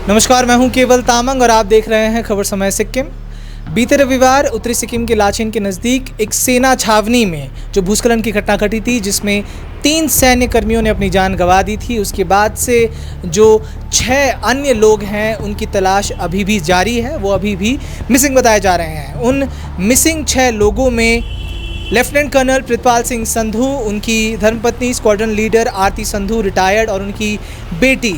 नमस्कार, मैं हूं केवल तामंग और आप देख रहे हैं खबर समय सिक्किम। बीते रविवार उत्तरी सिक्किम के लाचेन के नज़दीक एक सेना छावनी में जो भूस्खलन की घटना घटी थी, जिसमें 3 सैन्य कर्मियों ने अपनी जान गंवा दी थी। उसके बाद से जो 6 अन्य लोग हैं उनकी तलाश अभी भी जारी है, वो अभी भी मिसिंग बताए जा रहे हैं। उन मिसिंग 6 लोगों में लेफ्टिनेंट कर्नल प्रितपाल सिंह संधू, उनकी धर्मपत्नी स्क्वाड्रन लीडर आरती संधू रिटायर्ड और उनकी बेटी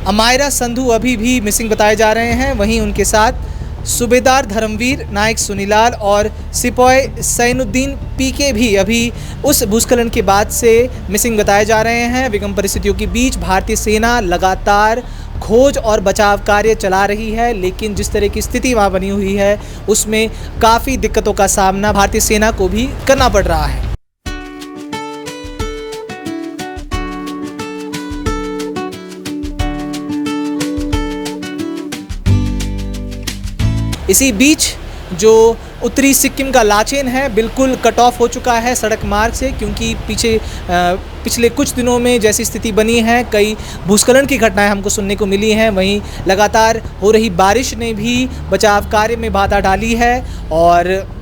अमायरा संधू अभी भी मिसिंग बताए जा रहे हैं। वहीं उनके साथ सूबेदार धर्मवीर नायक सुनीलाल और सिपाही सैनुद्दीन पीके भी अभी उस भूस्खलन के बाद से मिसिंग बताए जा रहे हैं। विषम परिस्थितियों के बीच भारतीय सेना लगातार खोज और बचाव कार्य चला रही है, लेकिन जिस तरह की स्थिति वहाँ बनी हुई है उसमें काफ़ी दिक्कतों का सामना भारतीय सेना को भी करना पड़ रहा है। इसी बीच जो उत्तरी सिक्किम का लाचेन है बिल्कुल कट ऑफ हो चुका है सड़क मार्ग से, क्योंकि पिछले कुछ दिनों में जैसी स्थिति बनी है, कई भूस्खलन की घटनाएं हमको सुनने को मिली हैं। वहीं लगातार हो रही बारिश ने भी बचाव कार्य में बाधा डाली है। और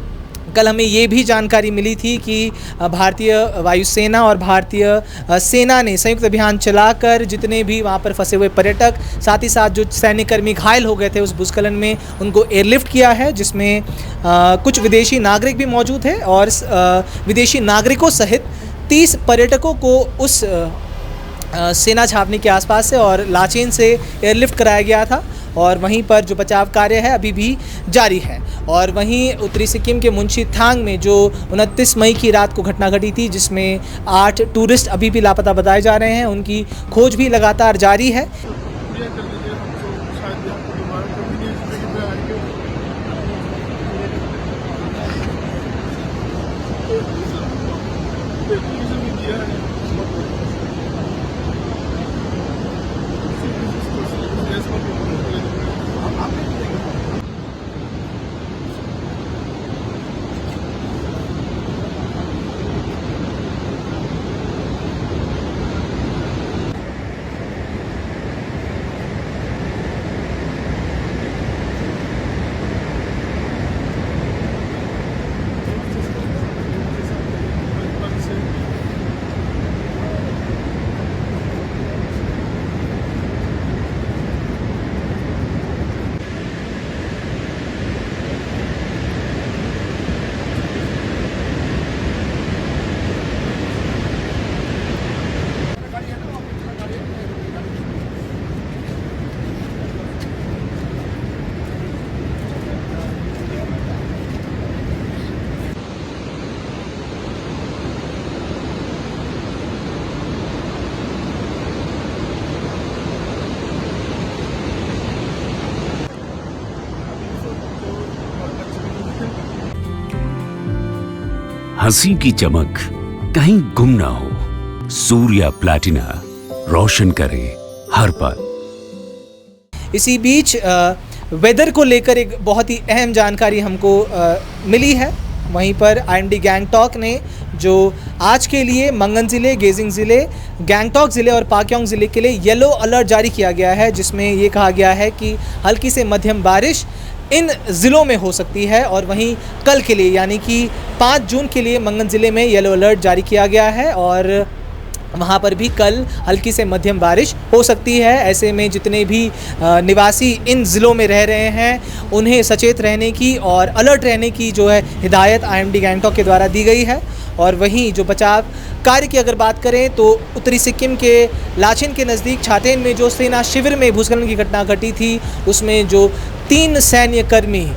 कल हमें ये भी जानकारी मिली थी कि भारतीय वायुसेना और भारतीय सेना ने संयुक्त अभियान चलाकर जितने भी वहाँ पर फंसे हुए पर्यटक, साथ ही साथ जो सैन्यकर्मी घायल हो गए थे उस भूस्खलन में, उनको एयरलिफ्ट किया है, जिसमें कुछ विदेशी नागरिक भी मौजूद हैं। और विदेशी नागरिकों सहित 30 पर्यटकों को उस सेना छावनी के आसपास से और लाचेन से एयरलिफ्ट कराया गया था। और वहीं पर जो बचाव कार्य है अभी भी जारी है। और वहीं उत्तरी सिक्किम के मुंशीथांग में जो 29 मई की रात को घटना घटी थी, जिसमें 8 टूरिस्ट अभी भी लापता बताए जा रहे हैं, उनकी खोज भी लगातार जारी है। हंसी की चमक कहीं गुम ना हो, सूर्या प्लैटिना रोशन करे हर पल। इसी बीच वेदर को लेकर एक बहुत ही अहम जानकारी हमको मिली है। वहीं पर IMD गैंगटॉक ने जो आज के लिए मंगन ज़िले, गेजिंग ज़िले, गैंगटॉक ज़िले और पाक्योंग ज़िले के लिए येलो अलर्ट जारी किया गया है, जिसमें ये कहा गया है कि हल्की से मध्यम बारिश इन ज़िलों में हो सकती है। और वहीं कल के लिए यानी कि 5 जून के लिए मंगन ज़िले में येलो अलर्ट जारी किया गया है और वहाँ पर भी कल हल्की से मध्यम बारिश हो सकती है। ऐसे में जितने भी निवासी इन ज़िलों में रह रहे हैं उन्हें सचेत रहने की और अलर्ट रहने की जो है हिदायत IMD गैंगटॉक के द्वारा दी गई है। और वहीं जो बचाव कार्य की अगर बात करें तो उत्तरी सिक्किम के लाचेन के नज़दीक छातेन में जो सेना शिविर में भूस्खलन की घटना घटी थी, उसमें जो 3 सैन्य कर्मी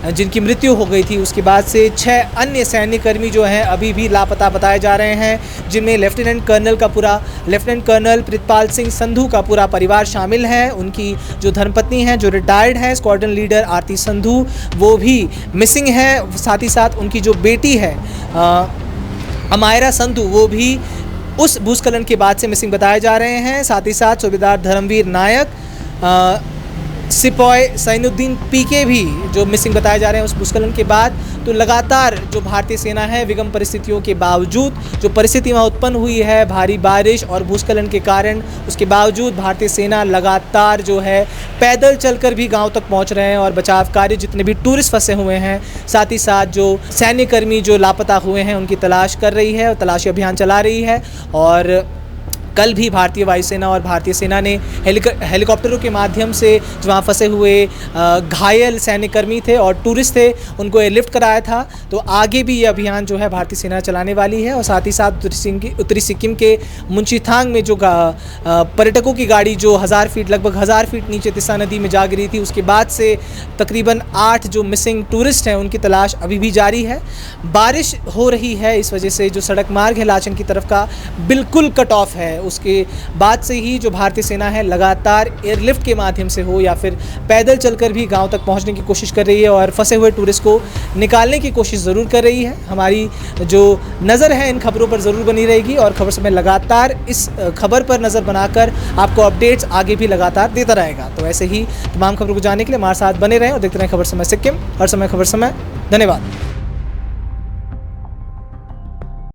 जिनकी मृत्यु हो गई थी, उसके बाद से 6 अन्य सैन्य कर्मी जो हैं अभी भी लापता बताए जा रहे हैं, जिनमें लेफ्टिनेंट कर्नल प्रितपाल सिंह संधू का पूरा परिवार शामिल है। उनकी जो धर्मपत्नी हैं, जो रिटायर्ड हैं, स्क्वाड्रन लीडर आरती संधू, वो भी मिसिंग है। साथ ही साथ उनकी जो बेटी है अमायरा संधू, वो भी उस भूस्खलन के बाद से मिसिंग बताए जा रहे हैं। साथ ही साथ सूबेदार धर्मवीर नायक सिपाही सैनुद्दीन पीके भी जो मिसिंग बताए जा रहे हैं उस भूस्खलन के बाद। तो लगातार जो भारतीय सेना है विगम परिस्थितियों के बावजूद, जो परिस्थिति वहाँ उत्पन्न हुई है भारी बारिश और भूस्खलन के कारण, उसके बावजूद भारतीय सेना लगातार जो है पैदल चलकर भी गांव तक पहुंच रहे हैं और बचाव कार्य, जितने भी टूरिस्ट फंसे हुए हैं, साथ ही साथ जो सैन्यकर्मी जो लापता हुए हैं उनकी तलाश कर रही है और तलाशी अभियान चला रही है। और कल भी भारतीय वायुसेना और भारतीय सेना ने हेलीकॉप्टरों के माध्यम से जो वहाँ फंसे हुए घायल सैन्यकर्मी थे और टूरिस्ट थे उनको एयरलिफ्ट कराया था। तो आगे भी ये अभियान जो है भारतीय सेना चलाने वाली है। और साथ ही साथ उत्तरी सिक्किम के मुंशीथांग में जो पर्यटकों की गाड़ी जो लगभग 1000 फीट नीचे तिस्सा नदी में जा गिरी थी, उसके बाद से तकरीबन 8 जो मिसिंग टूरिस्ट हैं उनकी तलाश अभी भी जारी है। बारिश हो रही है, इस वजह से जो सड़क मार्ग है लाचन की तरफ का बिल्कुल कट ऑफ है। उसके बाद से ही जो भारतीय सेना है लगातार एयरलिफ्ट के माध्यम से हो या फिर पैदल चलकर भी गांव तक पहुंचने की कोशिश कर रही है और फंसे हुए टूरिस्ट को निकालने की कोशिश ज़रूर कर रही है। हमारी जो नज़र है इन खबरों पर ज़रूर बनी रहेगी और खबर समय लगातार इस खबर पर नज़र बनाकर आपको अपडेट्स आगे भी लगातार देता रहेगा। तो ऐसे ही तमाम खबरों को जानने के लिए हमारे साथ बने रहें और देखते रहें खबर समय सिक्किम, हर समय खबर समय। धन्यवाद।